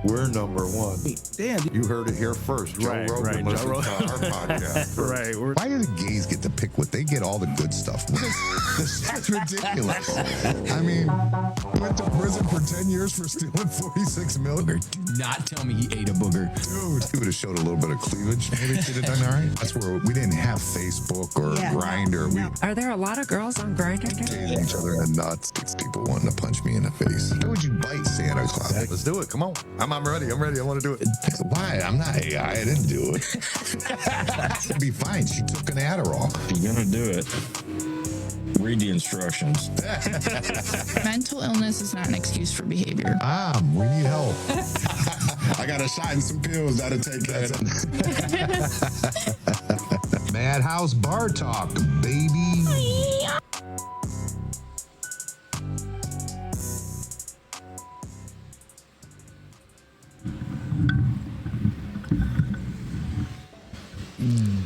We're number one. Damn. You heard it here first. Joe Rogan listens to our podcast. Right. Why do the gays get to pick what they get all the good stuff? This is ridiculous. I mean, went to prison for 10 years for stealing $46 million. Do not tell me he ate a booger. Dude, he would have showed a little bit of cleavage. Maybe she'd have done all right. That's where we didn't have Facebook or Grindr. No. Are there a lot of girls on Grindr? Tasing each other in the nuts. It's people wanting to punch me in the face. How would you bite Santa Claus? Let's do it. Come on. I'm ready. I'm ready. I want to do it. Why? I'm not AI. I didn't do it. It'd be fine. She took an Adderall. If you're going to do it, read the instructions. Mental illness is not an excuse for behavior. We need help. I got to shine some pills. That'll take care of it. Madhouse Bar Talk, baby.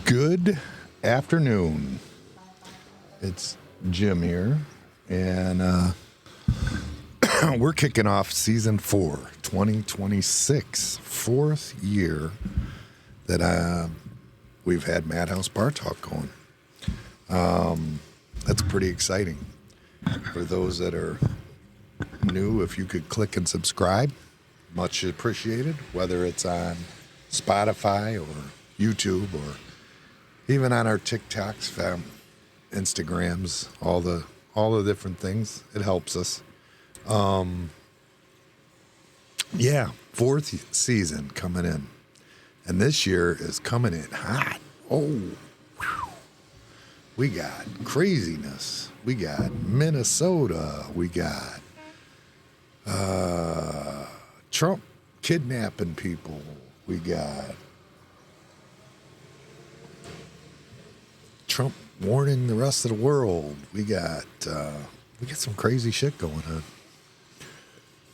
Good afternoon. It's Jim here, and we're kicking off season 4, 2026, fourth year that we've had Madhouse Bar Talk going. That's pretty exciting. For those that are new, if you could click and subscribe, much appreciated, whether it's on Spotify or YouTube or even on our TikToks, Instagrams, all the different things. It helps us. Fourth season coming in. And this year is coming in hot. Oh, whew. We got craziness. We got Minnesota. We got Trump kidnapping people. We got Trump warning the rest of the world. We got some crazy shit going on.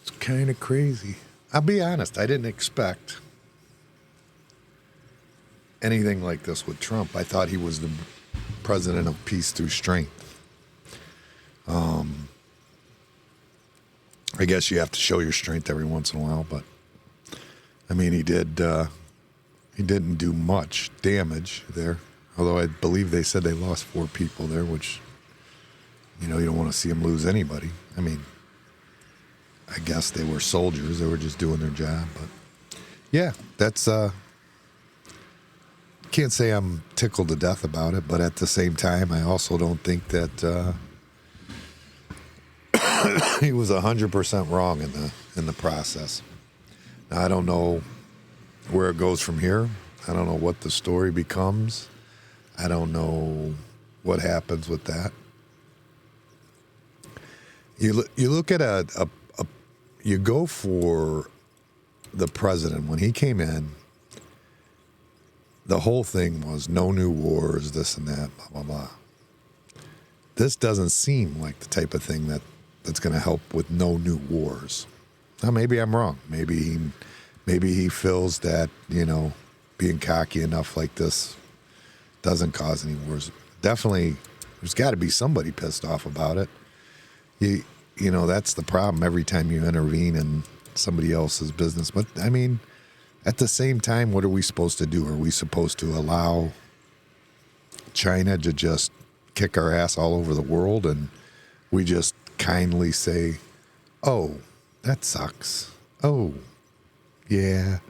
It's kind of crazy. I'll be honest, I didn't expect anything like this with Trump. I thought he was the president of peace through strength. I guess you have to show your strength every once in a while, but I mean, he didn't do much damage there. Although I believe they said they lost 4 people there, which, you don't want to see them lose anybody. I mean, I guess they were soldiers. They were just doing their job. But, yeah, that's, can't say I'm tickled to death about it, but at the same time, I also don't think that he was 100% wrong in the process. Now, I don't know where it goes from here. I don't know what the story becomes. I don't know what happens with that. You look at you go for the president. When he came in, the whole thing was no new wars, this and that, blah, blah, blah. This doesn't seem like the type of thing that's going to help with no new wars. Now, maybe I'm wrong. Maybe he feels that, being cocky enough like this doesn't cause any wars. Definitely, there's got to be somebody pissed off about it. That's the problem every time you intervene in somebody else's business. But, I mean, at the same time, what are we supposed to do? Are we supposed to allow China to just kick our ass all over the world and we just kindly say, oh, that sucks. Oh, yeah.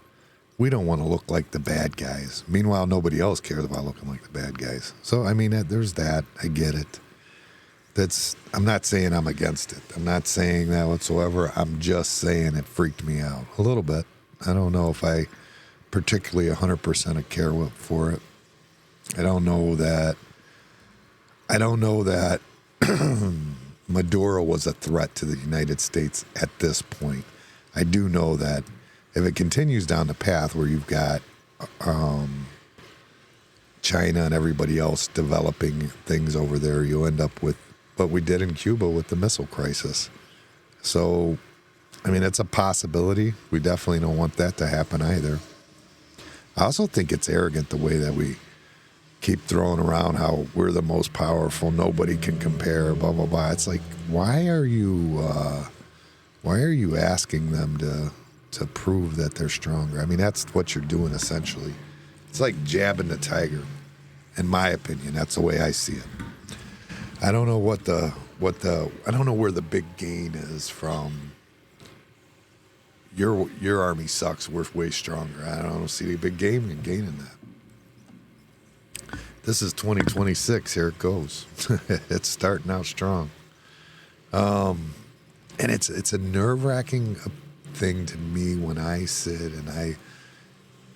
We don't want to look like the bad guys. Meanwhile, nobody else cares about looking like the bad guys. So, I mean, there's that. I get it. I'm not saying I'm against it. I'm not saying that whatsoever. I'm just saying it freaked me out a little bit. I don't know if I particularly 100% care for it. I don't know that Maduro was a threat to the United States at this point. I do know that if it continues down the path where you've got China and everybody else developing things over there, you'll end up with what we did in Cuba with the missile crisis. So, I mean, it's a possibility. We definitely don't want that to happen either. I also think it's arrogant the way that we keep throwing around how we're the most powerful, nobody can compare, blah blah blah. It's like, why are you asking them to prove that they're stronger? I mean, that's what you're doing essentially. It's like jabbing the tiger, in my opinion. That's the way I see it. I don't know I don't know where the big gain is from. Your army sucks. We're way stronger. I don't see the big gain in gaining that. This is 2026. Here it goes. It's starting out strong. And it's a nerve-wracking thing to me when I sit and I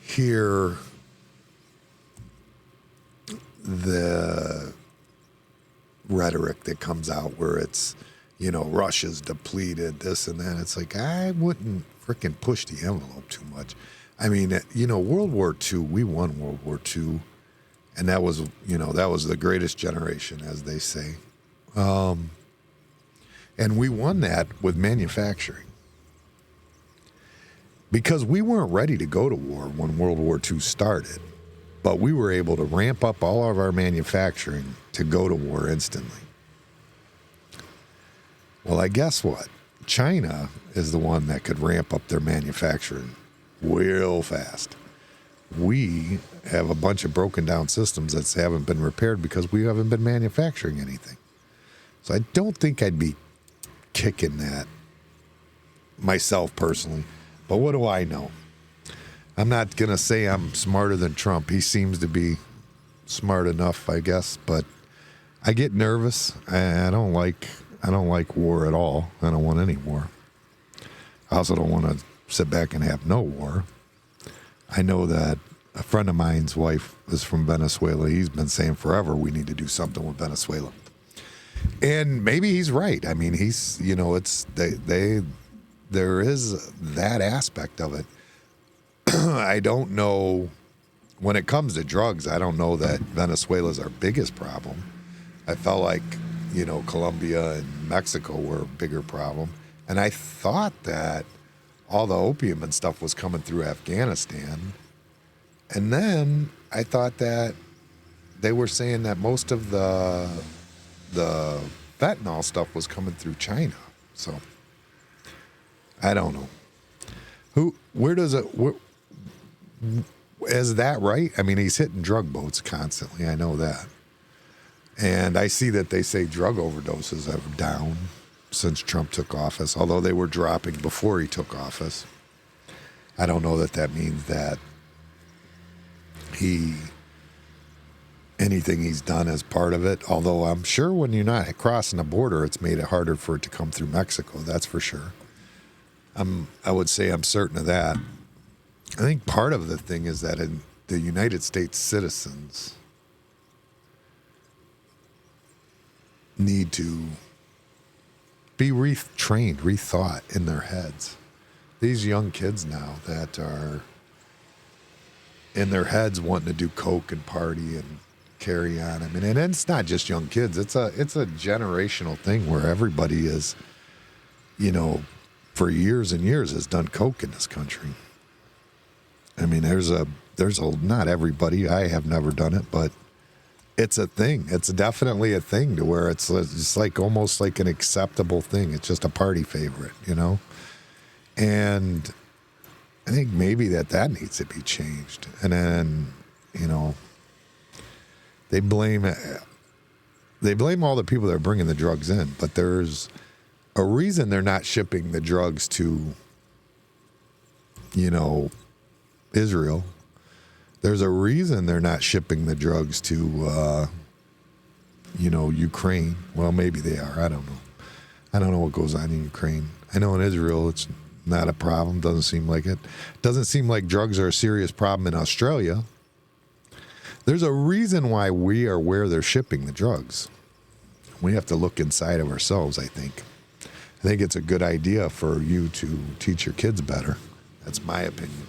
hear the rhetoric that comes out where it's, Russia's depleted, this and that. It's like, I wouldn't freaking push the envelope too much. I mean, World War II, we won World War II. And that was, that was the greatest generation, as they say. And we won that with manufacturing. Because we weren't ready to go to war when World War II started. But we were able to ramp up all of our manufacturing to go to war instantly. Well, I guess what? China is the one that could ramp up their manufacturing real fast. We have a bunch of broken down systems that haven't been repaired because we haven't been manufacturing anything. So I don't think I'd be kicking that myself personally. But what do I know? I'm not going to say I'm smarter than Trump. He seems to be smart enough, I guess. But I get nervous. I don't like war at all. I don't want any war. I also don't want to sit back and have no war. I know that a friend of mine's wife is from Venezuela. He's been saying forever we need to do something with Venezuela. And maybe he's right. I mean, he's, there is that aspect of it. I don't know, when it comes to drugs, I don't know that Venezuela's our biggest problem. I felt like, Colombia and Mexico were a bigger problem. And I thought that all the opium and stuff was coming through Afghanistan. And then I thought that they were saying that most of the fentanyl stuff was coming through China. So I don't know. Is that right? I mean, he's hitting drug boats constantly. I know that. And I see that they say drug overdoses are down since Trump took office, although they were dropping before he took office. I don't know that that means that anything he's done as part of it, although I'm sure when you're not crossing the border, it's made it harder for it to come through Mexico. That's for sure. I would say I'm certain of that. I think part of the thing is that in the United States citizens need to be retrained, rethought in their heads. These young kids now that are in their heads wanting to do coke and party and carry on. I mean, and it's not just young kids. It's a generational thing where everybody is, for years and years has done coke in this country. I mean, there's not everybody. I have never done it, but it's a thing. It's definitely a thing to where it's like almost like an acceptable thing. It's just a party favorite, And I think maybe that needs to be changed. And then, they blame all the people that are bringing the drugs in, but there's a reason they're not shipping the drugs to, Israel. There's a reason they're not shipping the drugs to, Ukraine. Well, maybe they are. I don't know. I don't know what goes on in Ukraine. I know in Israel it's not a problem. Doesn't seem like it. Doesn't seem like drugs are a serious problem in Australia. There's a reason why we are where they're shipping the drugs. We have to look inside of ourselves, I think. I think it's a good idea for you to teach your kids better. That's my opinion.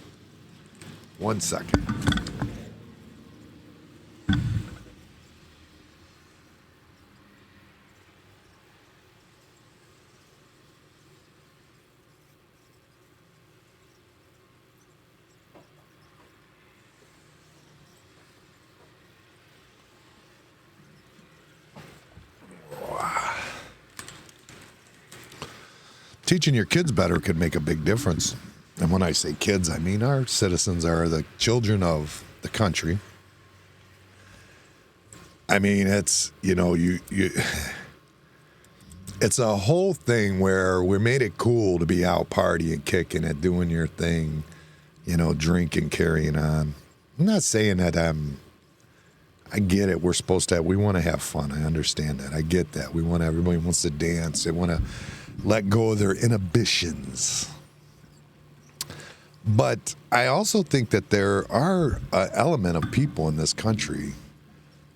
1 second. teaching your kids better could make a big difference. And when I say kids, I mean our citizens are the children of the country. I mean, it's, it's a whole thing where we made it cool to be out partying, kicking it, doing your thing, drinking, carrying on. I'm not saying that I get it. We're supposed to, we want to have fun. I understand that. I get that. Everybody wants to dance. They want to let go of their inhibitions. But I also think that there are an element of people in this country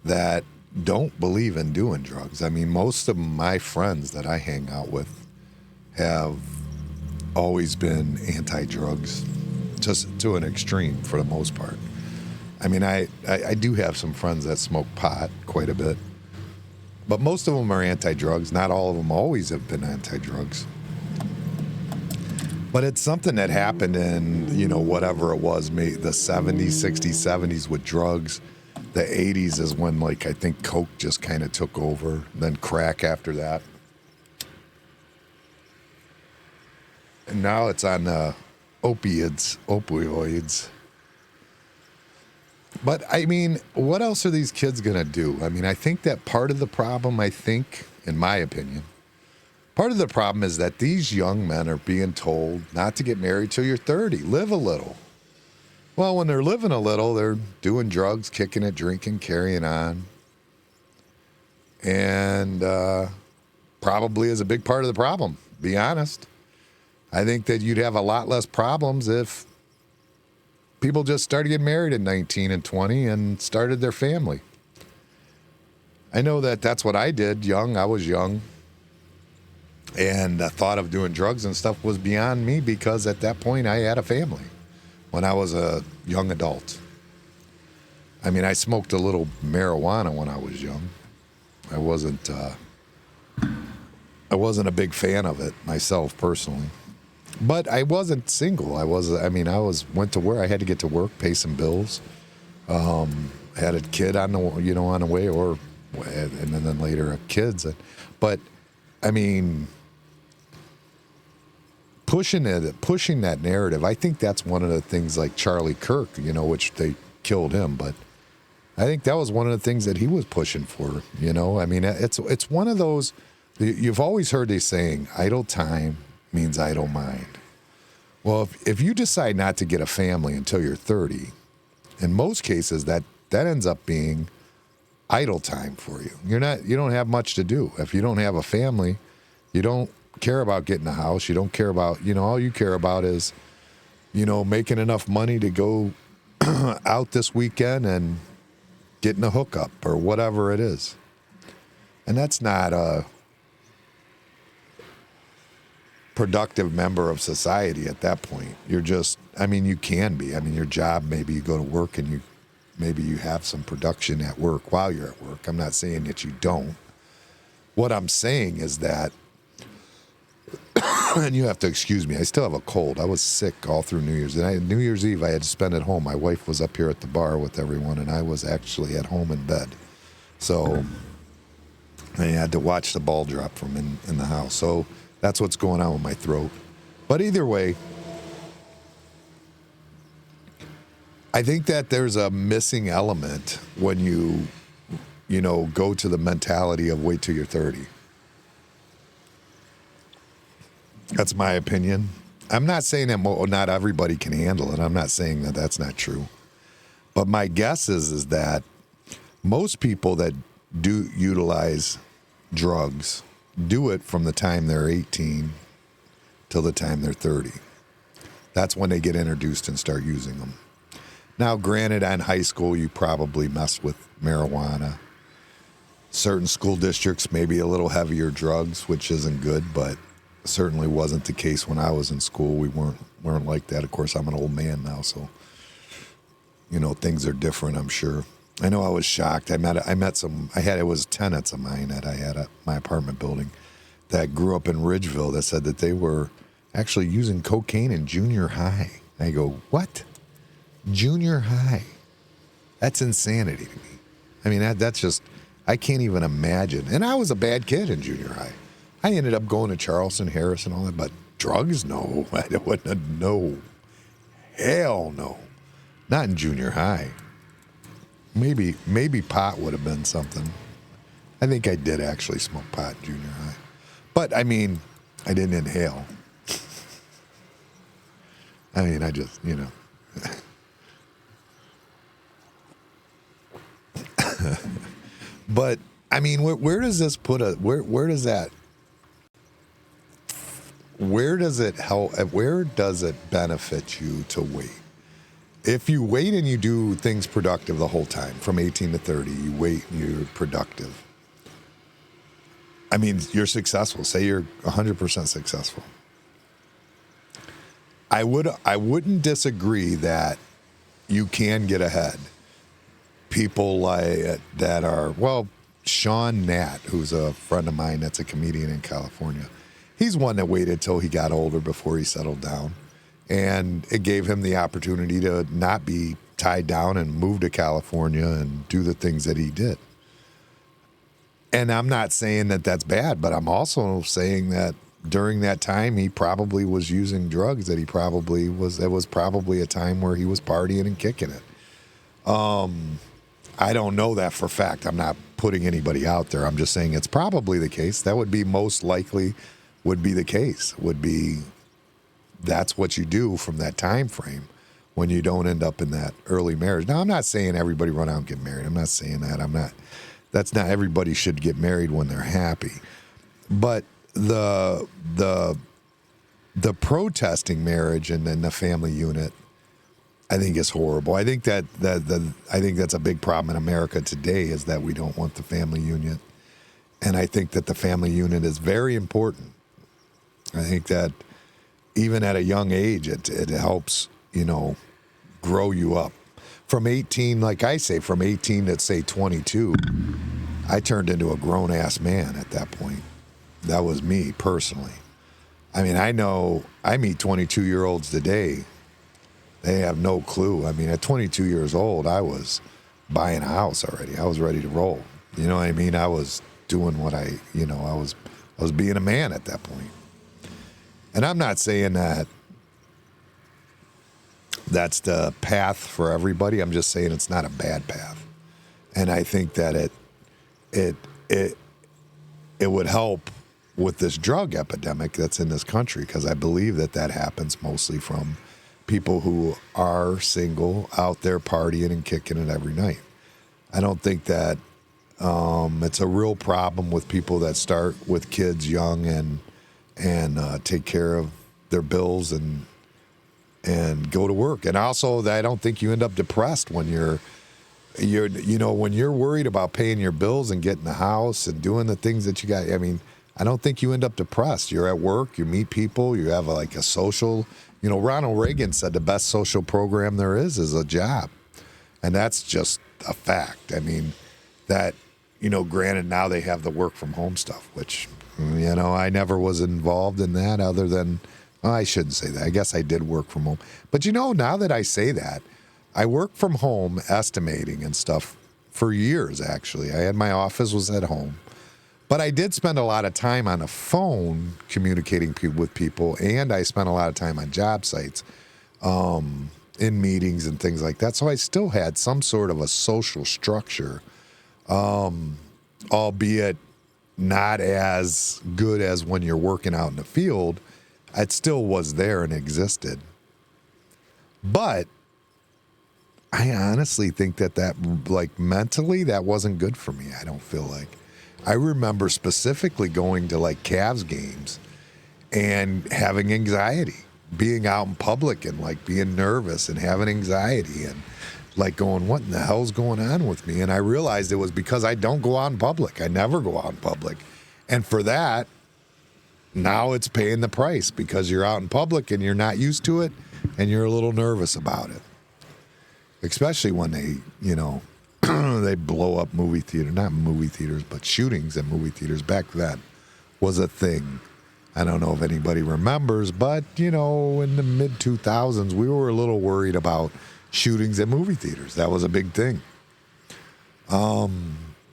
that don't believe in doing drugs. I mean, most of my friends that I hang out with have always been anti-drugs, just to an extreme for the most part. I mean, I do have some friends that smoke pot quite a bit, but most of them are anti-drugs. Not all of them always have been anti-drugs. But it's something that happened in, whatever it was, maybe the 70s, 60s, 70s with drugs. The 80s is when, I think Coke just kind of took over, then crack after that. And now it's on opioids. But, I mean, what else are these kids going to do? I mean, I think that part of the problem, in my opinion, part of the problem is that these young men are being told not to get married till you're 30. Live a little. Well, when they're living a little, they're doing drugs, kicking it, drinking, carrying on. And probably is a big part of the problem, be honest. I think that you'd have a lot less problems if people just started getting married at 19 and 20 and started their family. I know that that's what I did young. I was young. And the thought of doing drugs and stuff was beyond me because at that point I had a family when I was a young adult. I mean, I smoked a little marijuana when I was young. I wasn't a big fan of it myself personally. But I wasn't single. Went to work. I had to get to work, pay some bills. Had a kid on the way, and then later kids. But I mean, pushing that narrative. I think that's one of the things like Charlie Kirk, which they killed him, but I think that was one of the things that he was pushing for. I mean, it's one of those. You've always heard the saying, "Idle time means idle mind." Well, if you decide not to get a family until you're 30, in most cases that ends up being idle time for you. You don't have much to do. If you don't have a family, you don't care about getting a house. You don't care about, all you care about is, making enough money to go out this weekend and getting a hookup or whatever it is. And that's not a productive member of society at that point. You're just, you can be. Your job, maybe you go to work and maybe you have some production at work while you're at work. I'm not saying that you don't. What I'm saying is that, and you have to excuse me, I still have a cold. I was sick all through New Year's. And New Year's Eve, I had to spend at home. My wife was up here at the bar with everyone, and I was actually at home in bed. So I had to watch the ball drop from in the house. So that's what's going on with my throat. But either way, I think that there's a missing element when you go to the mentality of wait till you're 30. That's my opinion. I'm not saying that not everybody can handle it. I'm not saying that that's not true. But my guess is that most people that do utilize drugs do it from the time they're 18 till the time they're 30. That's when they get introduced and start using them. Now, granted, in high school, you probably mess with marijuana. Certain school districts, maybe a little heavier drugs, which isn't good, but certainly wasn't the case when I was in school. We weren't like that. Of course, I'm an old man now, so things are different, I'm sure. I know I was shocked. It was tenants of mine that I had at my apartment building that grew up in Ridgeville that said that they were actually using cocaine in junior high. I go, what? Junior high? That's insanity to me. That's just, I can't even imagine. And I was a bad kid in junior high. I ended up going to Charleston, Harris, and all that, but Drugs? No. I wouldn't. No. Hell no. Not in junior high. Maybe pot would have been something. I think I did actually smoke pot in junior high. But, I mean, I didn't inhale. I mean, I just, you know. But, I mean, where does this put a, where does that, where does it help, where does it benefit you to wait? If you wait and you do things productive the whole time, from 18 to 30, you wait and you're productive. I mean, you're successful. Say you're 100% successful. I wouldn't disagree that you can get ahead. People like that are, well, Sean Nat, who's a friend of mine that's a comedian in California. He's one that waited till he got older before he settled down. And it gave him the opportunity to not be tied down and move to California and do the things that he did. And I'm not saying that that's bad, but I'm also saying that during that time, he probably was using drugs, that he probably was, it was probably a time where he was partying and kicking it. I don't know that for a fact. I'm not putting anybody out there. I'm just saying it's probably the case. That would be most likely would be the case, would be that's what you do from that time frame when you don't end up in that early marriage. Now, I'm not saying everybody run out and get married. I'm not saying that. That's not everybody should get married when they're happy. But the protesting marriage and then the family unit, I think is horrible. I think that I think that's a big problem in America today, is that we don't want the family unit. And I think that the family unit is very important. I think that even at a young age, it helps, you know, grow you up. From 18, like I say, from 18 to say 22, I turned into a grown-ass man at that point. That was me personally. I mean, I know I meet 22-year-olds today. They have no clue. I mean, at 22 years old, I was buying a house already. I was ready to roll. You know what I mean? I was doing what I was being a man at that point. And I'm not saying that that's the path for everybody. I'm just saying it's not a bad path. And I think that it would help with this drug epidemic that's in this country, because I believe that happens mostly from people who are single, out there partying and kicking it every night. I don't think that it's a real problem with people that start with kids young and take care of their bills and go to work. And also, I don't think you end up depressed when you're when you're worried about paying your bills and getting the house and doing the things that you got. I mean, I don't think you end up depressed. You're at work, you meet people, you have a social. You know, Ronald Reagan said the best social program there is a job. And that's just a fact. I mean, that, granted, now they have the work from home stuff, which, I never was involved in that other than, I shouldn't say that. I guess I did work from home. But, now that I say that, I worked from home estimating and stuff for years, actually. My office was at home. But I did spend a lot of time on the phone communicating with people, and I spent a lot of time on job sites, in meetings and things like that. So I still had some sort of a social structure, albeit not as good as when you're working out in the field. It still was there and existed. But I honestly think that mentally, that wasn't good for me. I don't feel like. I remember specifically going to Cavs games and having anxiety, being out in public and being nervous and having anxiety and going, what in the hell's going on with me? And I realized it was because I don't go out in public. I never go out in public. And for that, now it's paying the price, because you're out in public and you're not used to it and you're a little nervous about it. Especially when they, they blow up movie theaters, not movie theaters, but shootings at movie theaters. Back then was a thing. I don't know if anybody remembers, but, in the mid-2000s, we were a little worried about shootings at movie theaters. That was a big thing,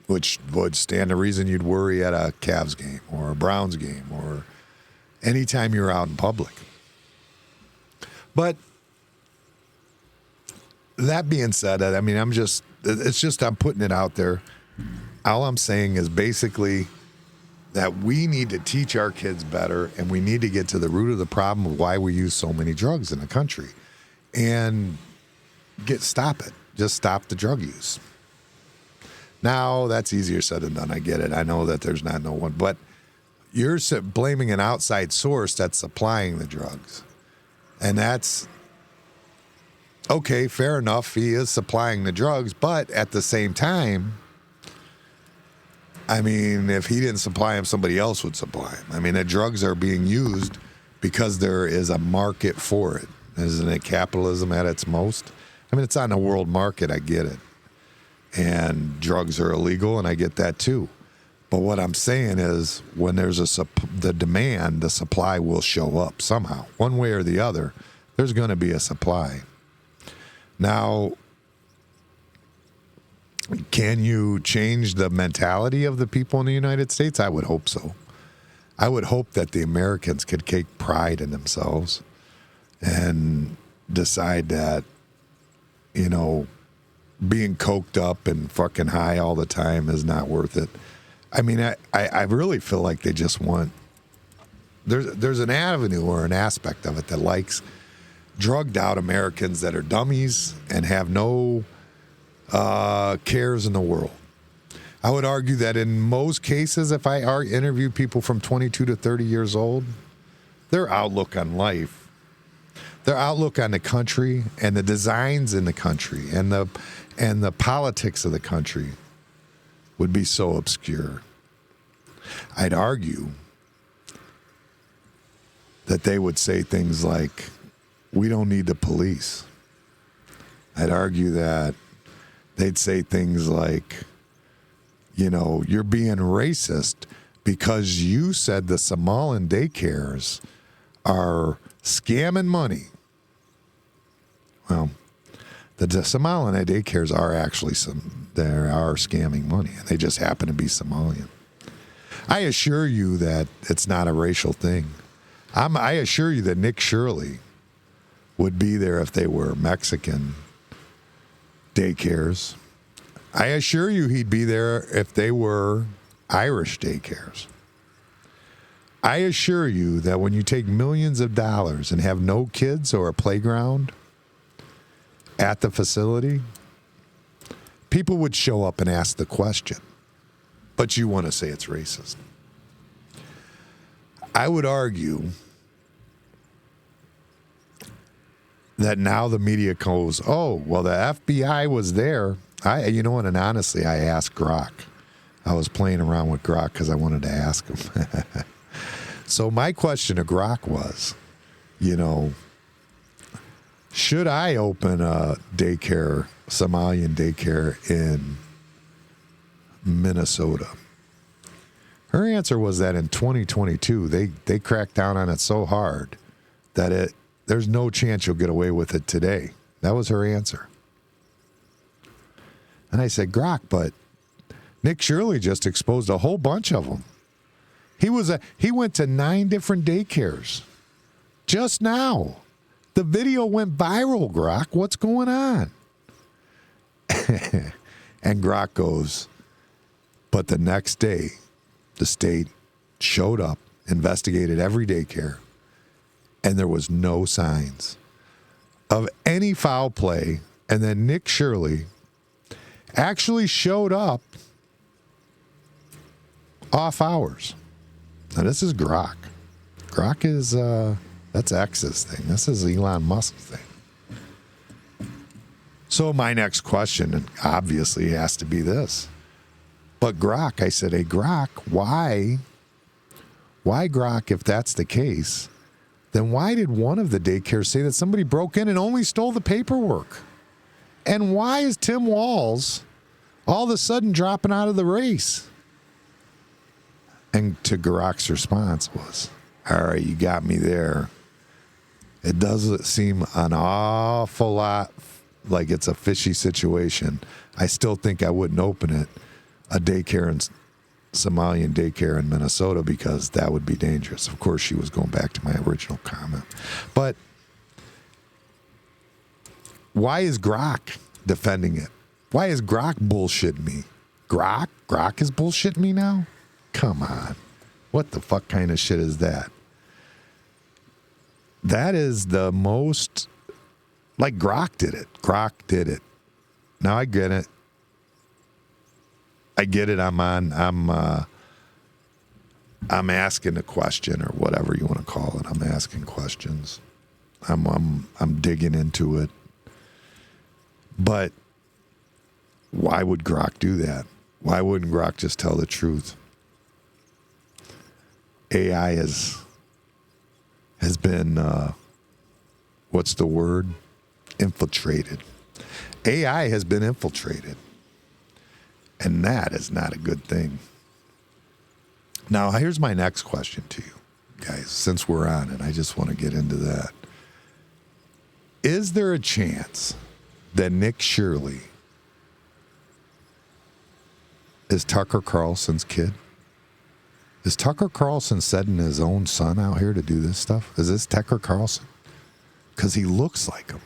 which would stand to reason you'd worry at a Cavs game or a Browns game or, anytime you're out in public. But that being said, I mean, I'm putting it out there. All I'm saying is basically that we need to teach our kids better, and we need to get to the root of the problem of why we use so many drugs in the country, and stop it. Just stop the drug use. Now, that's easier said than done. I get it. I know that there's not no one, but you're blaming an outside source that's supplying the drugs. And that's, okay, fair enough. He is supplying the drugs, but at the same time, I mean, if he didn't supply them, somebody else would supply them. I mean, the drugs are being used because there is a market for it. Isn't it capitalism at its most? I mean, it's on the world market. I get it. And drugs are illegal, and I get that too. But what I'm saying is when there's the demand, the supply will show up somehow. One way or the other, there's going to be a supply. Now, can you change the mentality of the people in the United States? I would hope so. I would hope that the Americans could take pride in themselves and decide that, you know, being coked up and fucking high all the time is not worth it. I mean, I really feel like they just want, there's an avenue or an aspect of it that likes drugged out Americans that are dummies and have no cares in the world. I would argue that in most cases, if I interview people from 22 to 30 years old, their outlook on life, their outlook on the country and the designs in the country and the politics of the country would be so obscure. I'd argue that they would say things like, we don't need the police. I'd argue that they'd say things like, you know, you're being racist because you said the Somalian daycares are scamming money. Well, the Somalian daycares are actually they are scamming money, and they just happen to be Somalian. I assure you that it's not a racial thing. I assure you that Nick Shirley would be there if they were Mexican daycares. I assure you he'd be there if they were Irish daycares. I assure you that when you take millions of dollars and have no kids or a playground at the facility, people would show up and ask the question. But you want to say it's racist. I would argue that now the media goes, oh, well, the FBI was there. You know what? And honestly, I asked Grok. I was playing around with Grok because I wanted to ask him. So my question to Grok was, you know, should I open a daycare, Somalian daycare in Minnesota? Her answer was that in 2022, they cracked down on it so hard that there's no chance you'll get away with it today. That was her answer. And I said, Grok, but Nick Shirley just exposed a whole bunch of them. He went to 9 different daycares just now. The video went viral, Grok. What's going on? And Grok goes, but the next day, the state showed up, investigated every daycare, and there was no signs of any foul play. And then Nick Shirley actually showed up off hours. Now, this is Grok. Grok is, that's X's thing. This is Elon Musk's thing. So my next question, obviously, has to be this. But Grok, I said, hey, Grok, why, Grok, if that's the case, then why did one of the daycares say that somebody broke in and only stole the paperwork? And why is Tim Walz all of a sudden dropping out of the race? And to Grok's response was, all right, you got me there. It does seem an awful lot like it's a fishy situation. I still think I wouldn't open it, a daycare Somalian daycare in Minnesota because that would be dangerous. Of course, she was going back to my original comment. But why is Grok defending it? Why is Grok bullshitting me? Grok is bullshitting me now? Come on. What the fuck kind of shit is that? That is the most, like Grok did it. Grok did it. Now I get it. I get it. I'm asking a question or whatever you want to call it. I'm asking questions. I'm digging into it. But why would Grok do that? Why wouldn't Grok just tell the truth? AI has been, what's the word? Infiltrated. AI has been infiltrated. And that is not a good thing. Now, here's my next question to you, guys, since we're on it. I just want to get into that. Is there a chance that Nick Shirley is Tucker Carlson's kid? Is Tucker Carlson sending his own son out here to do this stuff? Is this Tucker Carlson? Because he looks like him.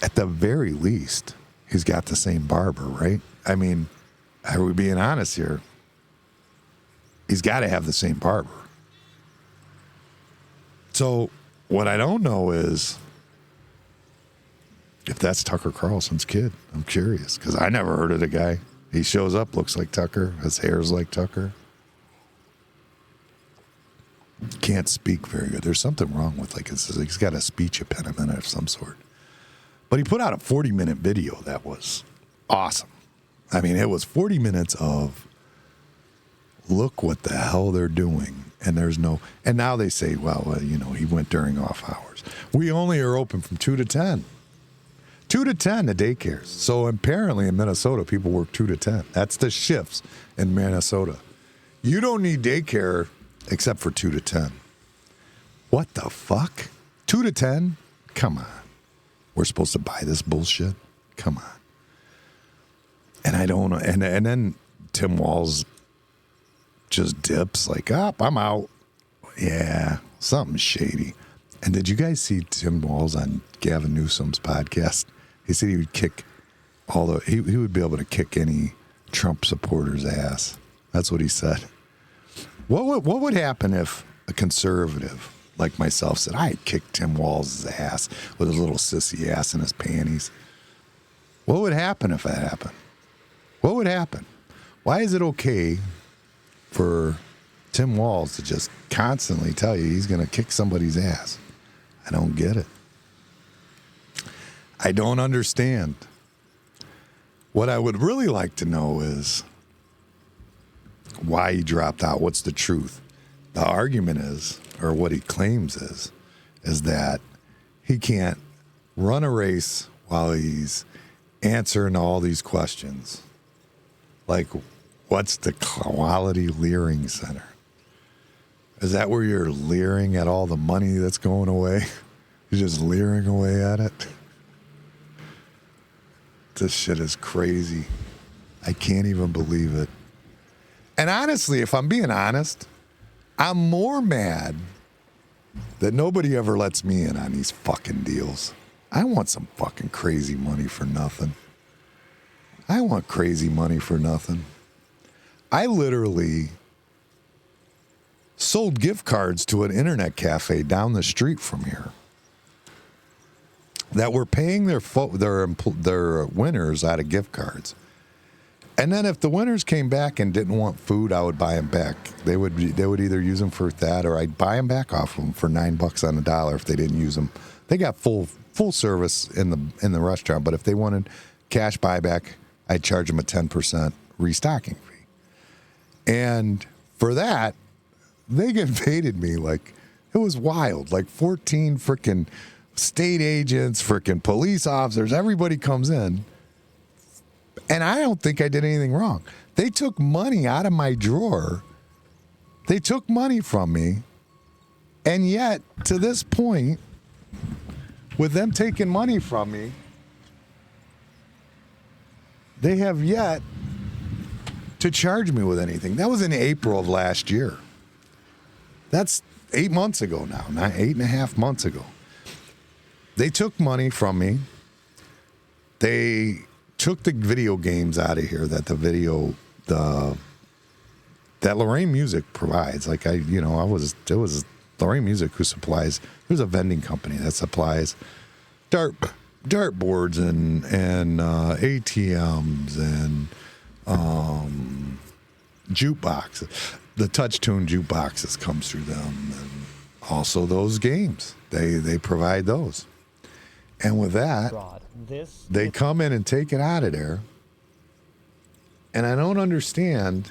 At the very least, he's got the same barber, right? I mean, are we being honest here? He's got to have the same barber. So what I don't know is if that's Tucker Carlson's kid. I'm curious because I never heard of the guy. He shows up, looks like Tucker. His hair's like Tucker. Can't speak very good. There's something wrong with he's got a speech impediment of some sort. But he put out a 40-minute video that was awesome. I mean, it was 40 minutes of look what the hell they're doing. And and now they say, well, he went during off hours. We only are open from 2 to 10. 2 to 10, the daycares. So apparently in Minnesota, people work 2 to 10. That's the shifts in Minnesota. You don't need daycare except for 2 to 10. What the fuck? 2 to 10? Come on. We're supposed to buy this bullshit? Come on. And I don't know. And then Tim Walz just dips like, I'm out. Yeah, something shady. And did you guys see Tim Walz on Gavin Newsom's podcast? He said he would kick he would be able to kick any Trump supporter's ass. That's what he said. What would happen if a conservative like myself said, I'd kick Tim Walz's ass with his little sissy ass in his panties? What would happen if that happened? What would happen? Why is it okay for Tim Walz to just constantly tell you he's going to kick somebody's ass? I don't get it. I don't understand. What I would really like to know is why he dropped out. What's the truth? The argument is, or what he claims is that he can't run a race while he's answering all these questions. Like, what's the quality leering center? Is that where you're leering at all the money that's going away? You're just leering away at it? This shit is crazy. I can't even believe it. And honestly, if I'm being honest, I'm more mad that nobody ever lets me in on these fucking deals. I want some fucking crazy money for nothing. I want crazy money for nothing. I literally sold gift cards to an internet cafe down the street from here that were paying their winners out of gift cards. And then if the winners came back and didn't want food, I would buy them back. They would either use them for that, or I'd buy them back off them for $9 on the dollar if they didn't use them. They got full service in the restaurant, but if they wanted cash buyback, I'd charge them a 10% restocking fee. And for that, they invaded me like it was wild. Like 14 freaking state agents, freaking police officers, everybody comes in. And I don't think I did anything wrong. They took money out of my drawer. They took money from me. And yet, to this point, with them taking money from me, they have yet to charge me with anything. That was in April of last year. That's 8 months ago now, not 8.5 months ago. They took money from me. They took the video games out of here that that Lorraine Music provides. Like it was Lorraine Music who supplies. There's a vending company that supplies dartboards and ATMs and jukeboxes. The touch tune jukeboxes comes through them, and also those games. They provide those. And with that, they come in and take it out of there. And I don't understand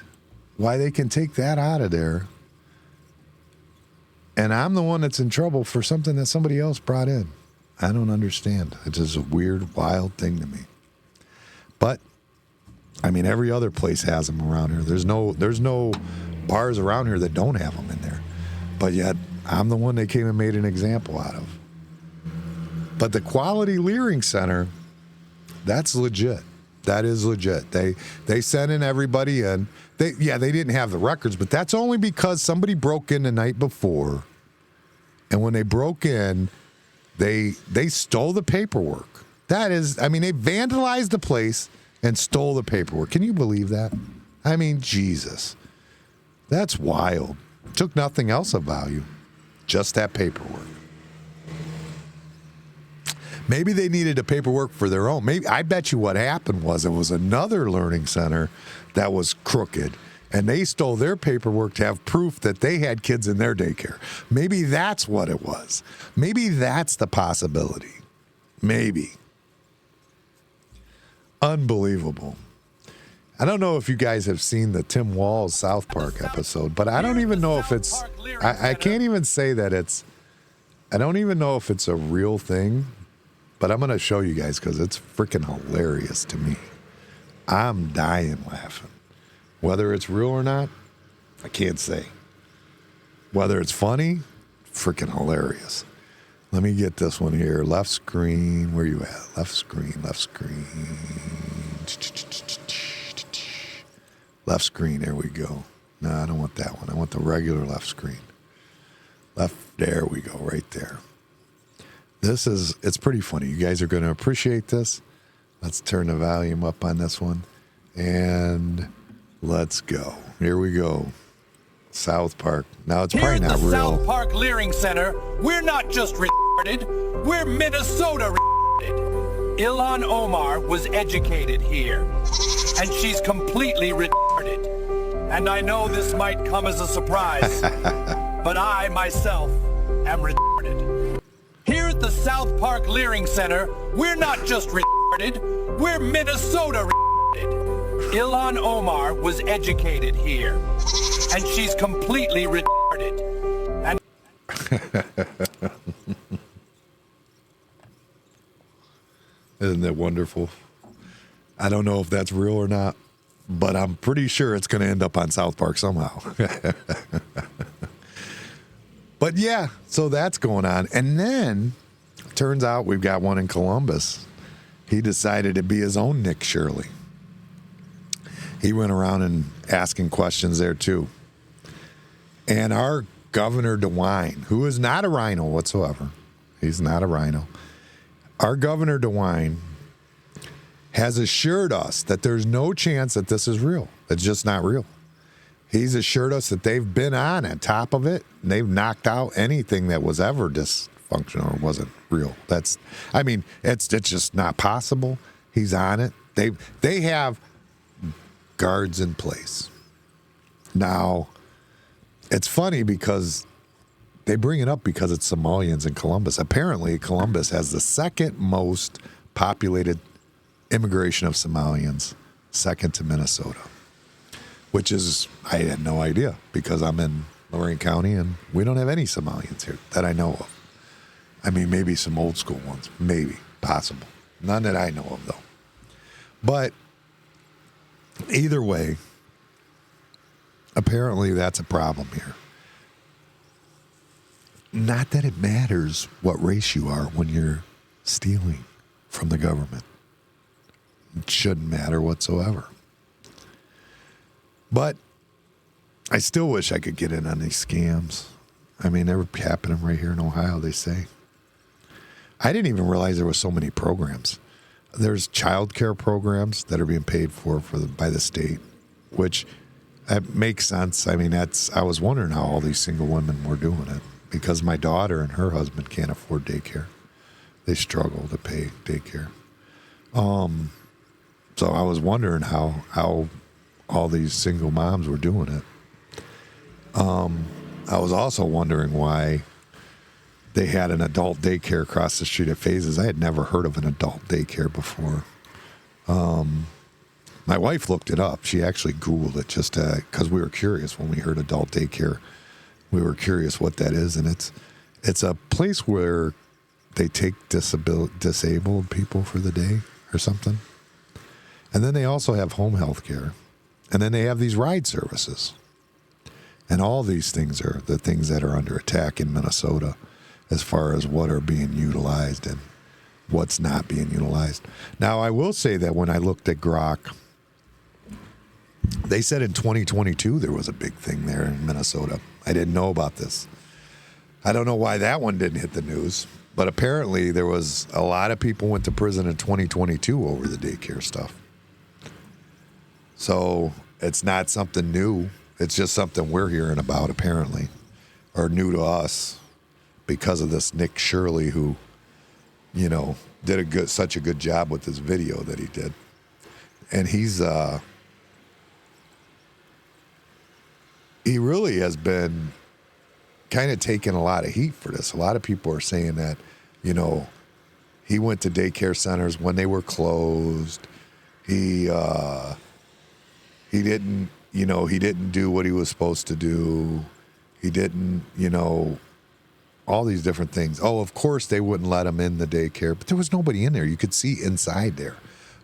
why they can take that out of there. And I'm the one that's in trouble for something that somebody else brought in. I don't understand. It's just a weird, wild thing to me. But, I mean, every other place has them around here. There's no bars around here that don't have them in there. But yet, I'm the one they came and made an example out of. But the Quality Leering Center, that's legit. That is legit. They sent in everybody in. They didn't have the records, but that's only because somebody broke in the night before. And when they broke in, they stole the paperwork. That is, I mean, they vandalized the place and stole the paperwork. Can you believe that? I mean, Jesus. That's wild. Took nothing else of value. Just that paperwork. Maybe they needed the paperwork for their own. Maybe I bet you what happened was it was another learning center that was crooked, and they stole their paperwork to have proof that they had kids in their daycare. Maybe that's what it was. Maybe that's the possibility. Maybe. Unbelievable. I don't know if you guys have seen the Tim Walls South Park episode, but I don't even know if it's, I can't even say that it's, I don't even know if it's a real thing. But I'm going to show you guys because it's freaking hilarious to me. I'm dying laughing. Whether it's real or not, I can't say. Whether it's funny, freaking hilarious. Let me get this one here. Left screen. Where you at? Left screen, left screen. Left screen. There we go. No, I don't want that one. I want the regular left screen. Left. There we go. Right there. It's pretty funny. You guys are going to appreciate this. Let's turn the volume up on this one. And let's go. Here we go. South Park. Now, it's probably not real. Here at the South Park Leering Center, we're not just retarded, we're Minnesota retarded. Ilhan Omar was educated here, and she's completely retarded. And I know this might come as a surprise, but I, myself, am retarded. Here at the South Park Leering Center, we're not just retarded, we're Minnesota retarded. Ilhan Omar was educated here, and she's completely retarded. And Isn't that wonderful? I don't know if that's real or not, but I'm pretty sure it's going to end up on South Park somehow. But yeah, so that's going on. And then, turns out we've got one in Columbus. He decided to be his own Nick Shirley. He went around and asking questions there too. And our Governor Dewine, who is not a RINO whatsoever, he's not a RINO. Our Governor Dewine has assured us that there's no chance that this is real. It's just not real. He's assured us that they've been on top of it, and they've knocked out anything that was ever dysfunctional or wasn't real. It's just not possible. He's on it. They have guards in place. Now, it's funny because they bring it up because it's Somalians in Columbus. Apparently, Columbus has the second most populated immigration of Somalians, second to Minnesota. Which is, I had no idea because I'm in Lorain County and we don't have any Somalians here that I know of. I mean, maybe some old school ones, maybe, possible. None that I know of, though. But either way, apparently that's a problem here. Not that it matters what race you are when you're stealing from the government. It shouldn't matter whatsoever. But I still wish I could get in on these scams. I mean, they're happening right here in Ohio, they say. I didn't even realize there were so many programs. There's child care programs that are being paid by the state, which makes sense. I mean, I was wondering how all these single women were doing it, because my daughter and her husband can't afford daycare. They struggle to pay daycare. So I was wondering how all these single moms were doing it. I was also wondering why they had an adult daycare across the street at Phases. I had never heard of an adult daycare before. My wife looked it up. She actually Googled it just because we were curious when we heard adult daycare. We were curious what that is, and it's a place where they take disabled people for the day or something. And then they also have home health care. And then they have these ride services. And all these things are the things that are under attack in Minnesota as far as what are being utilized and what's not being utilized. Now, I will say that when I looked at Grok, they said in 2022 there was a big thing there in Minnesota. I didn't know about this. I don't know why that one didn't hit the news, but apparently there was a lot of people went to prison in 2022 over the daycare stuff. So it's not something new. It's just something we're hearing about, apparently, or new to us because of this Nick Shirley, who, did such a good job with this video that he did. And he really has been kind of taking a lot of heat for this. A lot of people are saying that, he went to daycare centers when they were closed. He didn't do what he was supposed to do. He didn't, all these different things. Oh, of course they wouldn't let him in the daycare, but there was nobody in there. You could see inside there.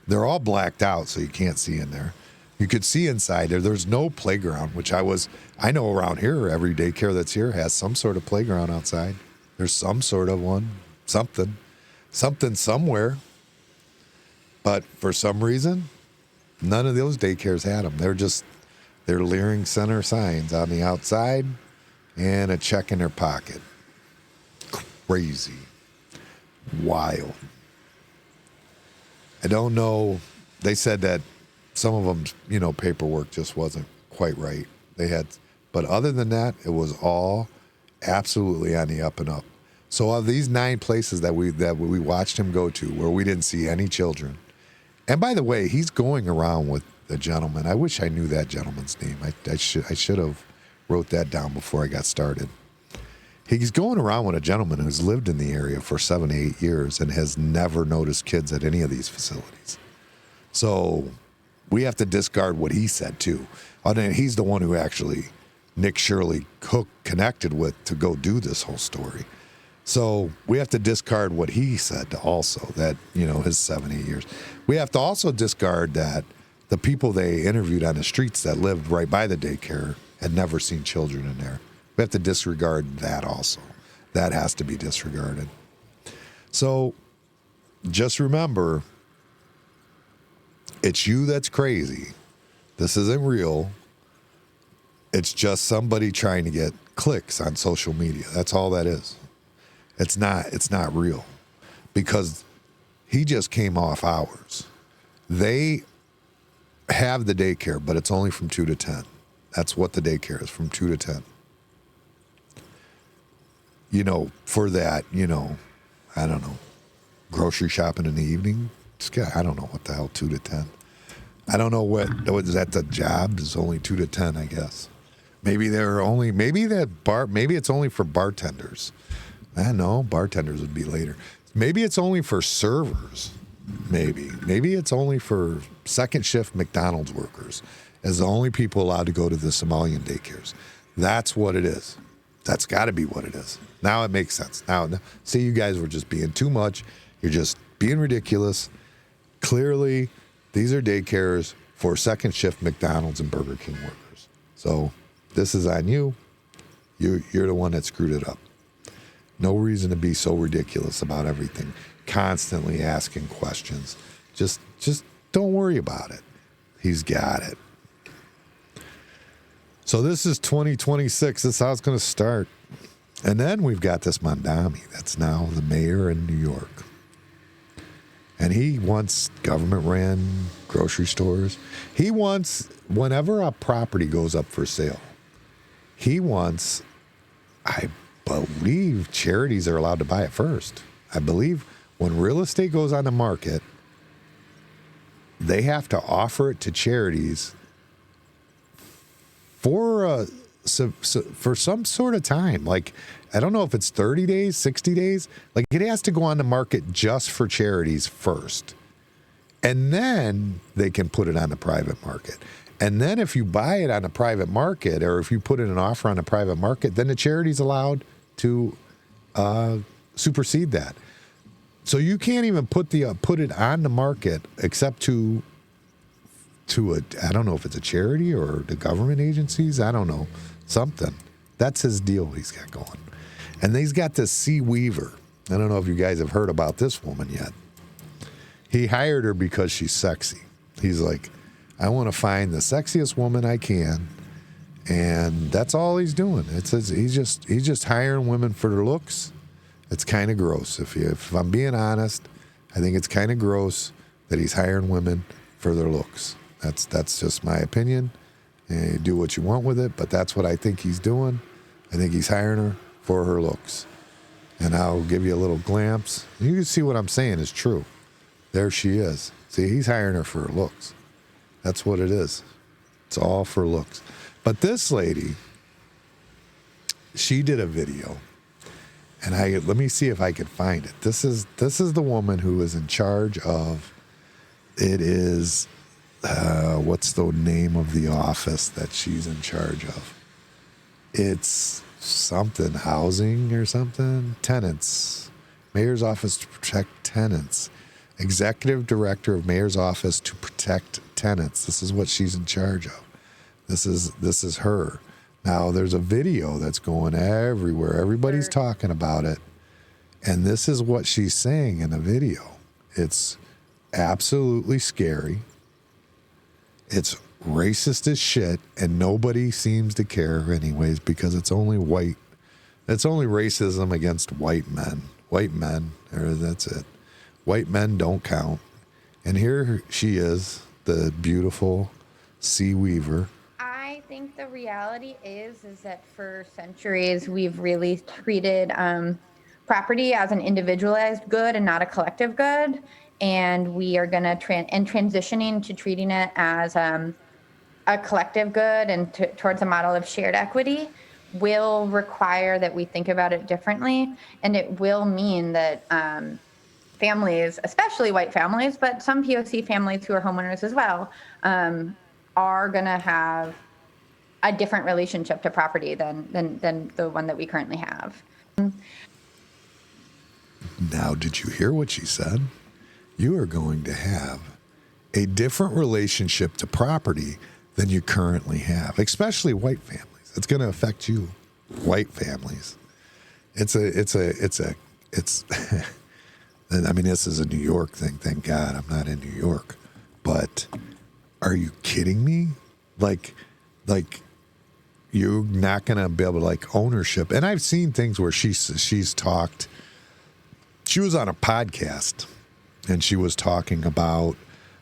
They're all blacked out, so you can't see in there. You could see inside there. There's no playground, which I know around here, every daycare that's here has some sort of playground outside. There's some sort of one, something somewhere. But for some reason, none of those daycares had them. They're Leering Center signs on the outside and a check in their pocket. Crazy. Wild. I don't know. They said that some of them, paperwork just wasn't quite right. But other than that, it was all absolutely on the up and up. So of these 9 places that we watched him go to where we didn't see any children, and by the way, he's going around with the gentleman. I wish I knew that gentleman's name. I should have wrote that down before I got started. He's going around with a gentleman who's lived in the area for 7 to 8 years and has never noticed kids at any of these facilities. So we have to discard what he said too. He's the one who actually Nick Shirley connected with to go do this whole story. So we have to discard what he said also, that, his 7, 8 years. We have to also discard that the people they interviewed on the streets that lived right by the daycare had never seen children in there. We have to disregard that also. That has to be disregarded. So just remember, it's you that's crazy. This isn't real. It's just somebody trying to get clicks on social media. That's all that is. It's not real, because he just came off hours. They have the daycare, but it's only from 2 to 10. That's what the daycare is, from 2 to 10. For that, I don't know, grocery shopping in the evening. I don't know what the hell 2 to 10. I don't know what is that. The job is only 2 to 10, I guess. Maybe it's only for bartenders. I don't know. Bartenders would be later. Maybe it's only for servers. Maybe it's only for second shift McDonald's workers as the only people allowed to go to the Somalian daycares. That's what it is. That's got to be what it is. Now it makes sense. Now, see, you guys were just being too much. You're just being ridiculous. Clearly, these are daycares for second shift McDonald's and Burger King workers. So this is on you. You're the one that screwed it up. No reason to be so ridiculous about everything. Constantly asking questions. Just don't worry about it. He's got it. So this is 2026. This is how it's going to start. And then we've got this Mondami that's now the mayor in New York. And he wants government-ran grocery stores. He wants, whenever a property goes up for sale, he wants, I believe charities are allowed to buy it first. I believe when real estate goes on the market, they have to offer it to charities for some sort of time. Like, I don't know if it's 30 days, 60 days. Like, it has to go on the market just for charities first. And then they can put it on the private market. And then if you buy it on the private market, or if you put in an offer on the private market, then the charity's allowed to supersede that. So you can't even put it on the market except to a, I don't know if it's a charity or the government agencies. I don't know, something. That's his deal he's got going. And he's got this Cea Weaver. I don't know if you guys have heard about this woman yet. He hired her because she's sexy. He's like, I want to find the sexiest woman I can, and that's all he's doing. He's just hiring women for their looks. It's kind of gross. If I'm being honest, I think it's kind of gross that he's hiring women for their looks. That's just my opinion. And you do what you want with it, but that's what I think he's doing. I think he's hiring her for her looks. And I'll give you a little glimpse. You can see what I'm saying is true. There she is. See, he's hiring her for her looks. That's what it is. It's all for looks. But this lady, she did a video. And let me see if I can find it. This is the woman who is in charge of, it is, what's the name of the office that she's in charge of? It's something, housing or something? Tenants. Mayor's Office to Protect Tenants. Executive Director of Mayor's Office to Protect Tenants. This is what she's in charge of. This is her. Now, there's a video that's going everywhere. Everybody's talking about it. And this is what she's saying in the video. It's absolutely scary. It's racist as shit, and nobody seems to care anyways because it's only white. It's only racism against white men. White men, or that's it. White men don't count. And here she is, the beautiful Cea Weaver. I think the reality is that for centuries we've really treated property as an individualized good and not a collective good, and we are going to transitioning to treating it as a collective good and towards a model of shared equity will require that we think about it differently, and it will mean that families, especially white families, but some POC families who are homeowners as well, are going to have a different relationship to property than the one that we currently have. Now, did you hear what she said? You are going to have a different relationship to property than you currently have, especially white families. It's going to affect you, white families. It's I mean, this is a New York thing. Thank God I'm not in New York. But are you kidding me? Like you're not going to be able to, like, ownership. And I've seen things where she's talked. She was on a podcast, and she was talking about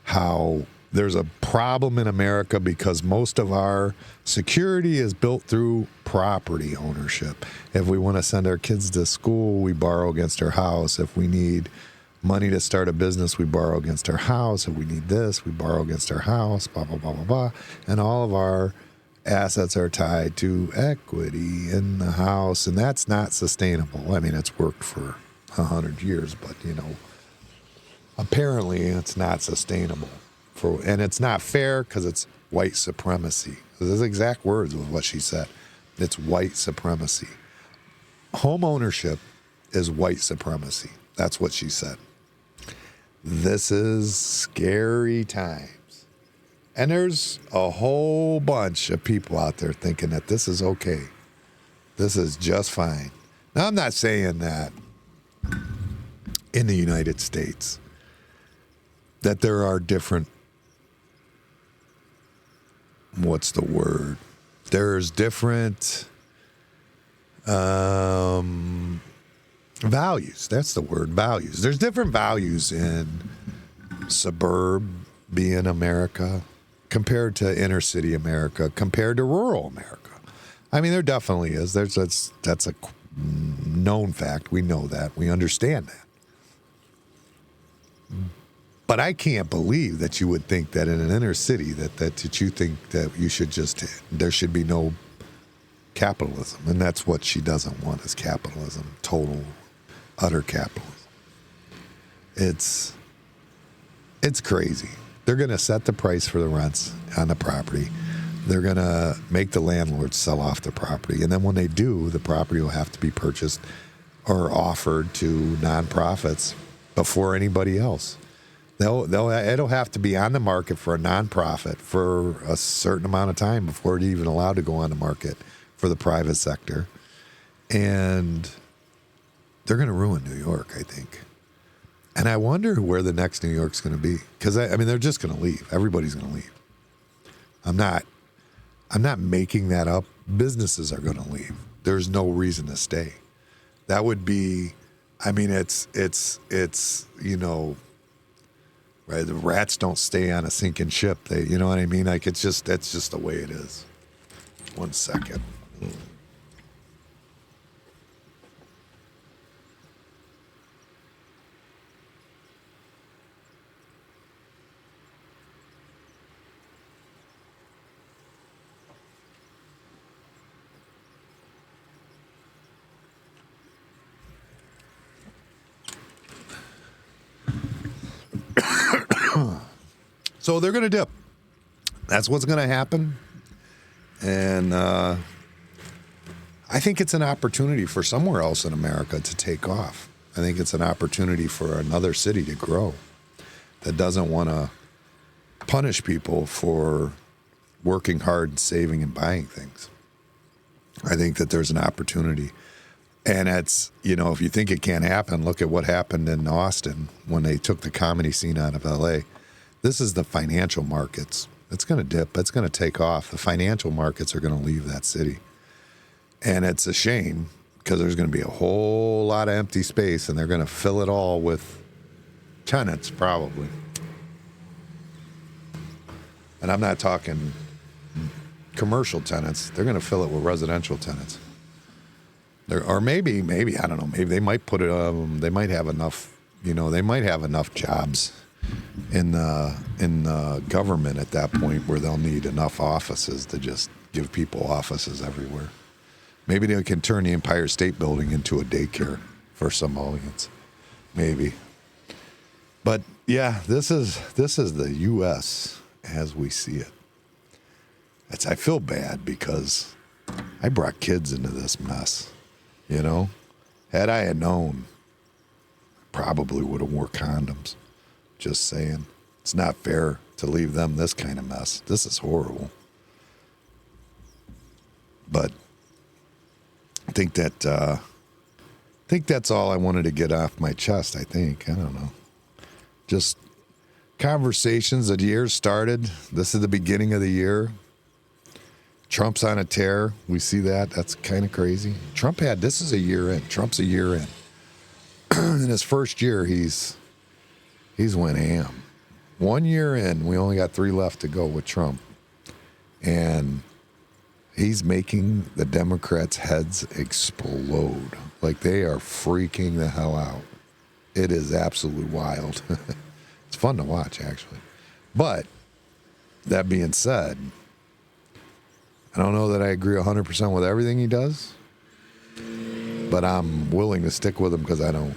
how there's a problem in America because most of our security is built through property ownership. If we want to send our kids to school, we borrow against our house. If we need money to start a business, we borrow against our house. If we need this, we borrow against our house, blah, blah, blah, blah, blah. And all of our assets are tied to equity in the house, and that's not sustainable. I mean, it's worked for 100 years, but, you know, apparently it's not sustainable. And it's not fair because it's white supremacy. Those exact words was what she said. It's white supremacy. Home ownership is white supremacy. That's what she said. This is scary times. And there's a whole bunch of people out there thinking that this is okay. This is just fine. Now, I'm not saying that in the United States that there are different, what's the word, there's different values. That's the word, values. There's different values in suburban America compared to inner city America, compared to rural America. I mean, there definitely is. That's a known fact. We know that. We understand that. But I can't believe that you would think that in an inner city that you think that you should there should be no capitalism. And that's what she doesn't want, is capitalism. Total, utter capitalism. It's crazy. They're going to set the price for the rents on the property. They're going to make the landlords sell off the property. And then when they do, the property will have to be purchased or offered to nonprofits before anybody else. It'll have to be on the market for a nonprofit for a certain amount of time before it's even allowed to go on the market for the private sector. And they're going to ruin New York, I think. And I wonder where the next New York's going to be. Because, I mean, they're just going to leave. Everybody's going to leave. I'm not making that up. Businesses are going to leave. There's no reason to stay. That would be, I mean, it's you know, right? The rats don't stay on a sinking ship. They, you know what I mean? Like, that's just the way it is. 1 second. So they're going to dip. That's what's going to happen. And I think it's an opportunity for somewhere else in America to take off. I think it's an opportunity for another city to grow that doesn't want to punish people for working hard, saving, and buying things. I think that there's an opportunity. And it's, you know, if you think it can't happen, look at what happened in Austin when they took the comedy scene out of L.A. This is the financial markets. It's going to dip. It's going to take off. The financial markets are going to leave that city. And it's a shame because there's going to be a whole lot of empty space and they're going to fill it all with tenants probably. And I'm not talking commercial tenants. They're going to fill it with residential tenants. Or maybe, I don't know, maybe they might put it, they might have enough, you know, they might have enough jobs in the government at that point where they'll need enough offices to just give people offices everywhere. Maybe they can turn the Empire State Building into a daycare for some audience. Maybe. But yeah, this is the U.S. as we see it. I feel bad because I brought kids into this mess, you know? Had I had known, probably would have wore condoms. Just saying. It's not fair to leave them this kind of mess. This is horrible. But I think that's all I wanted to get off my chest, I think. I don't know. Just conversations. The year started. This is the beginning of the year. Trump's on a tear. We see that. That's kind of crazy. This is a year in. Trump's a year in. In his first year, he's went ham. 1 year in, we only got 3 left to go with Trump. And he's making the Democrats' heads explode. Like they are freaking the hell out. It is absolutely wild. It's fun to watch, actually. But that being said, I don't know that I agree 100% with everything he does. But I'm willing to stick with him because I don't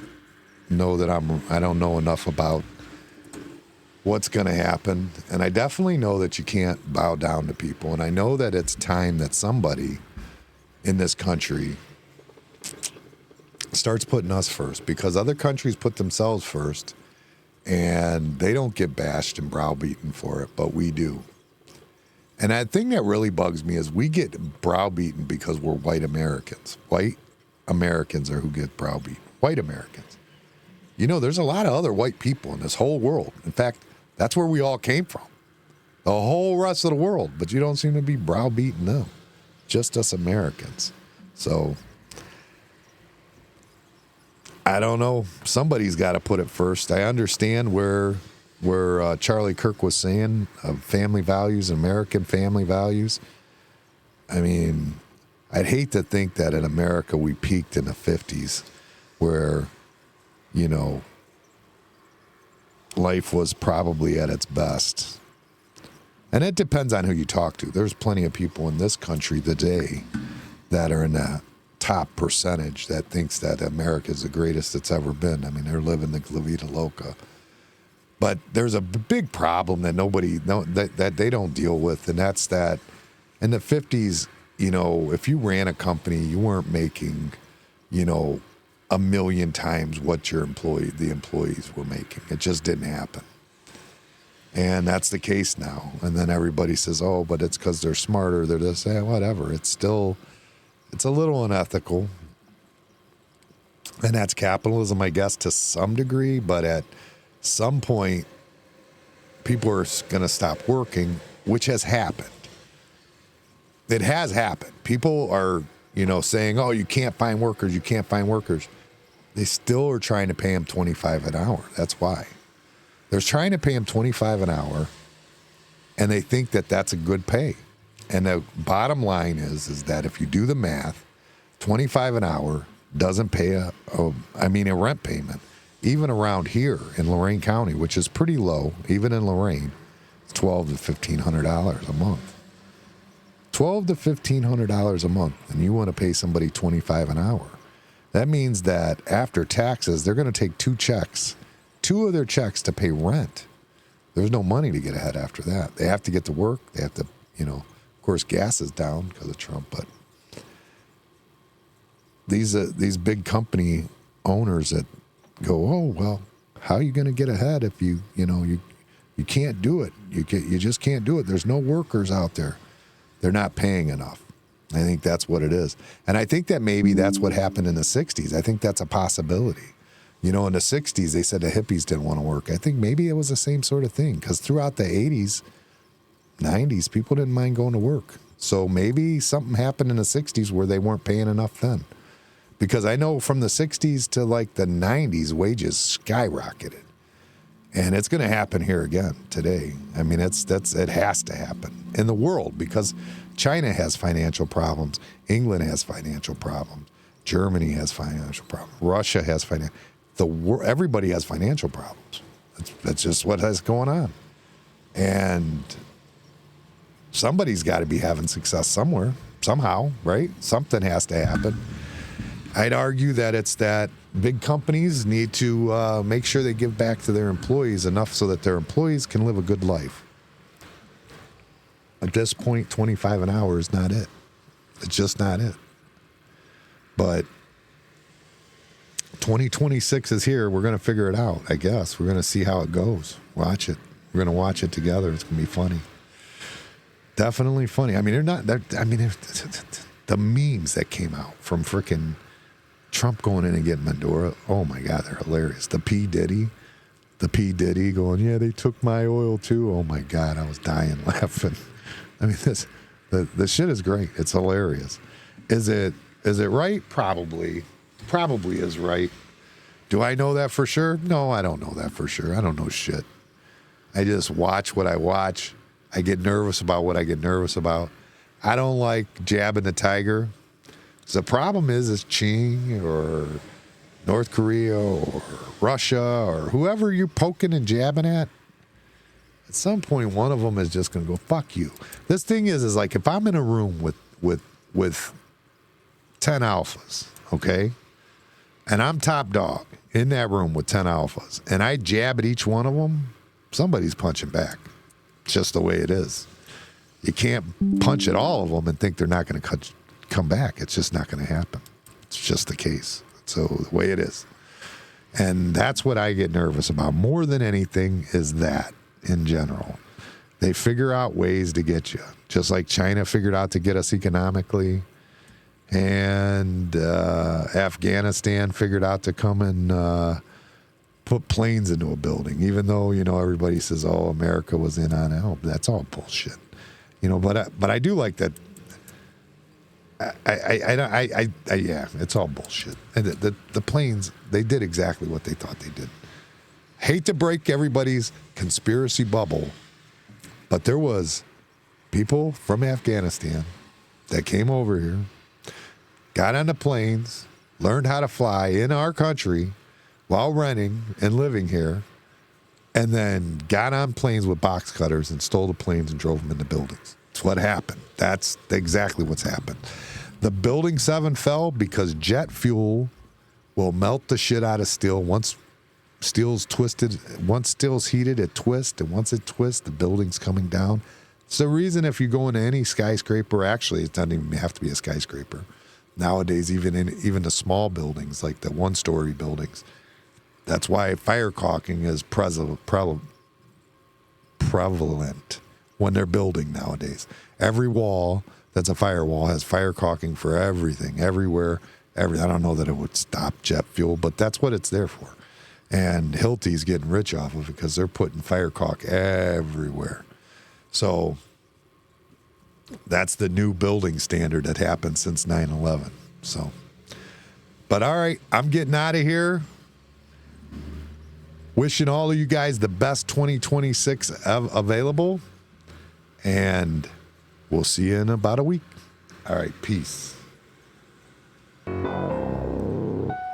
know enough about what's going to happen. And I definitely know that you can't bow down to people. And I know that it's time that somebody in this country starts putting us first, because other countries put themselves first and they don't get bashed and browbeaten for it, but we do. And that thing that really bugs me is we get browbeaten because we're white Americans. White Americans are who get browbeaten. White Americans. You know, there's a lot of other white people in this whole world. In fact, that's where we all came from. The whole rest of the world. But you don't seem to be browbeating them. just us Americans. So I don't know. Somebody's got to put it first. I understand where Charlie Kirk was saying of family values, American family values. I mean, I'd hate to think that in America we peaked in the 50s where, you know, life was probably at its best. And it depends on who you talk to. There's plenty of people in this country today that are in that top percentage that thinks that America is the greatest it's ever been. I mean, they're living the La Vida Loca. But there's a big problem that that they don't deal with, and that's that in the 50s, you know, if you ran a company, you weren't making, you know, 1 million times what the employees were making. It just didn't happen. And that's the case now. And then everybody says, oh, but it's because they're smarter. They're just saying, whatever. It's a little unethical. And that's capitalism, I guess, to some degree. But at some point, people are going to stop working, which has happened. It has happened. People are, you know, saying, oh, you can't find workers. You can't find workers. They still are trying to pay them $25 an hour. That's why. They're trying to pay them $25 an hour, and they think that that's a good pay. And the bottom line is that if you do the math, $25 an hour doesn't pay a rent payment. Even around here in Lorain County, which is pretty low, even in Lorain, it's $1,200 to $1,500 a month. $1,200 to $1,500 a month, and you want to pay somebody $25 an hour. That means that after taxes, they're going to take two of their checks to pay rent. There's no money to get ahead after that. They have to get to work. They have to, you know, of course, gas is down because of Trump, but these big company owners that go, oh, well, how are you going to get ahead if you can't do it? You just can't do it. There's no workers out there. They're not paying enough. I think that's what it is. And I think that maybe that's what happened in the 60s. I think that's a possibility. You know, in the 60s, they said the hippies didn't want to work. I think maybe it was the same sort of thing because throughout the 80s, 90s, people didn't mind going to work. So maybe something happened in the 60s where they weren't paying enough then. Because I know from the 60s to like the 90s, wages skyrocketed. And it's going to happen here again today. I mean, it has to happen in the world because China has financial problems. England has financial problems. Germany has financial problems. Russia has financial. Everybody has financial problems. That's just what is going on. And somebody's got to be having success somewhere, somehow, right? Something has to happen. I'd argue that it's that big companies need to make sure they give back to their employees enough so that their employees can live a good life. At this point, $25 an hour is not it. It's just not it. But 2026 is here. We're going to figure it out, I guess. We're going to see how it goes. Watch it. We're going to watch it together. It's going to be funny. Definitely funny. I mean, the memes that came out from frickin' Trump going in and getting Mandora, oh my God, they're hilarious. The P. Diddy going, yeah, they took my oil too. Oh my God, I was dying laughing. I mean, the shit is great. It's hilarious. Is it right? Probably is right. Do I know that for sure? No, I don't know that for sure. I don't know shit. I just watch what I watch. I get nervous about what I get nervous about. I don't like jabbing the tiger. The problem is China or North Korea or Russia or whoever you're poking and jabbing at some point, one of them is just going to go, fuck you. This thing is like if I'm in a room with 10 alphas, okay, and I'm top dog in that room with 10 alphas, and I jab at each one of them, somebody's punching back. It's just the way it is. You can't punch at all of them and think they're not going to come back. It's just not going to happen. It's just the case. So the way it is. And that's what I get nervous about more than anything is that in general. They figure out ways to get you, just like China figured out to get us economically. And Afghanistan figured out to come and put planes into a building, even though, you know, everybody says, oh, America was in on it. Oh, that's all bullshit. You know, but I do like that Yeah, it's all bullshit. And the planes, they did exactly what they thought they did. Hate to break everybody's conspiracy bubble, but there was people from Afghanistan that came over here, got on the planes, learned how to fly in our country while renting and living here, and then got on planes with box cutters and stole the planes and drove them into buildings. That's what happened. That's exactly what's happened. The Building 7 fell because jet fuel will melt the shit out of steel. Once steel's heated, it twists, and once it twists, the building's coming down. It's the reason if you go into any skyscraper, actually, it doesn't even have to be a skyscraper. Nowadays, even the small buildings, like the one-story buildings, that's why fire caulking is prevalent when they're building nowadays. Every wall that's a firewall has fire caulking for everything, everywhere. I don't know that it would stop jet fuel, but that's what it's there for. And Hilti's getting rich off of it because they're putting fire caulk everywhere. So that's the new building standard that happened since 9/11. So, but all right, I'm getting out of here. Wishing all of you guys the best 2026 available. And we'll see you in about a week. All right, peace.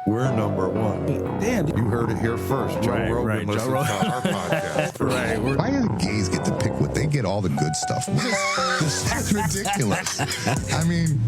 We're number one. Damn, you heard it here first. Joe Rogan listened to our podcast. Right. Why do the gays get to pick what they get all the good stuff? This is ridiculous. I mean,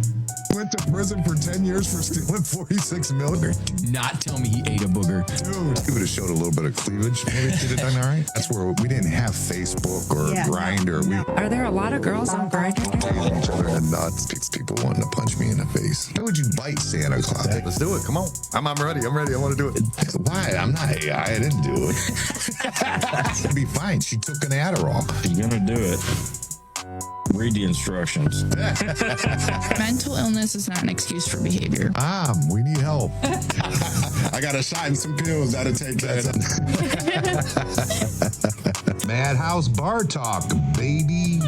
went to prison for 10 years for stealing 46 million. Not tell me he ate a booger. Dude, he would have showed a little bit of cleavage. Maybe he'd have done all right. That's where we didn't have Facebook or Grindr. We Are there a lot of girls on Grindr? hated each other in the nuts. People wanting to punch me in the face. Why would you bite Santa Claus? Let's do it. Come on. I'm ready. I want to do it. Why? I'm not AI. I didn't do it. It'd be fine. She took an Adderall. If you're gonna do it, read the instructions. Mental illness is not an excuse for behavior. We need help. I got a shot and some pills that'll take that. Madhouse Bar Talk, baby.